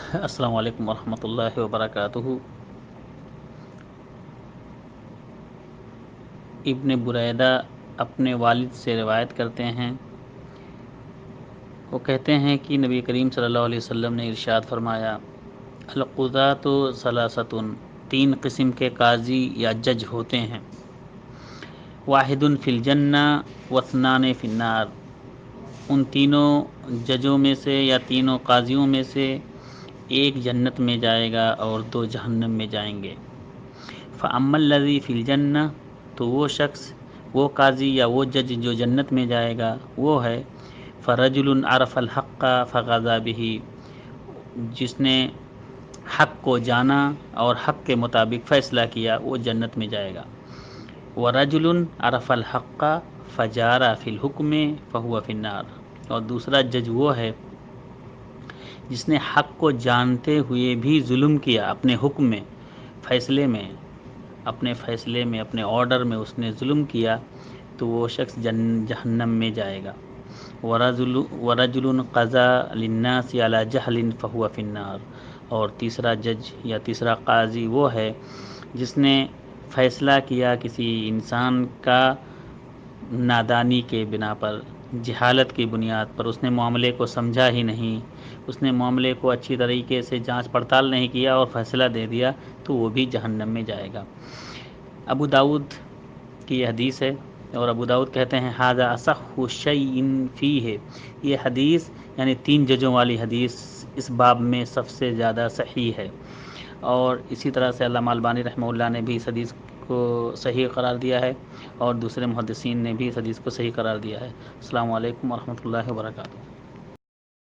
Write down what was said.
السلام علیکم ورحمۃ اللہ وبرکاتہ۔ ابن بریدہ اپنے والد سے روایت کرتے ہیں، وہ کہتے ہیں کہ نبی کریم صلی اللہ علیہ وسلم نے ارشاد فرمایا، القضاۃ ثلاثۃ، تین قسم کے قاضی یا جج ہوتے ہیں، واحد فی الجنہ واثنان فی النار، ان تینوں ججوں میں سے یا تینوں قاضیوں میں سے ایک جنت میں جائے گا اور دو جہنم میں جائیں گے۔ فَأَمَّا الَّذِي فِي الْجَنَّةِ، تو وہ شخص، وہ قاضی یا وہ جج جو جنت میں جائے گا وہ ہے فَرَجُلٌ عَرَفَ الْحَقَّ فَغَزَا بِهِ، جس نے حق کو جانا اور حق کے مطابق فیصلہ کیا وہ جنت میں جائے گا۔ وَرَجُلٌ عَرَفَ الْحَقَّ فَجَارَ فِي الْحُكْمِ فَهُوَ فِي النَّارِ، اور دوسرا جج وہ ہے جس نے حق کو جانتے ہوئے بھی ظلم کیا اپنے حکم میں، فیصلے میں، اپنے فیصلے میں، اپنے آرڈر میں اس نے ظلم کیا تو وہ شخص جہنم میں جائے گا۔ وَرَجُلٌ قَضَىٰ لِلنَّاسِ عَلَىٰ جَهْلٍ فَهُوَ فِي النَّارِ، اور تیسرا جج یا تیسرا قاضی وہ ہے جس نے فیصلہ کیا کسی انسان کا نادانی کے بنا پر، جہالت کی بنیاد پر، اس نے معاملے کو سمجھا ہی نہیں، اس نے معاملے کو اچھی طریقے سے جانچ پڑتال نہیں کیا اور فیصلہ دے دیا تو وہ بھی جہنم میں جائے گا۔ ابو داؤد کی یہ حدیث ہے، اور ابو داؤد کہتے ہیں ھذا اصح شیء فیہ، یہ حدیث یعنی تین ججوں والی حدیث اس باب میں سب سے زیادہ صحیح ہے۔ اور اسی طرح سے علامہ البانی رحمہ اللہ نے بھی اس حدیث کو صحیح قرار دیا ہے، اور دوسرے محدثین نے بھی اس حدیث کو صحیح قرار دیا ہے۔ السلام علیکم ورحمۃ اللہ وبرکاتہ۔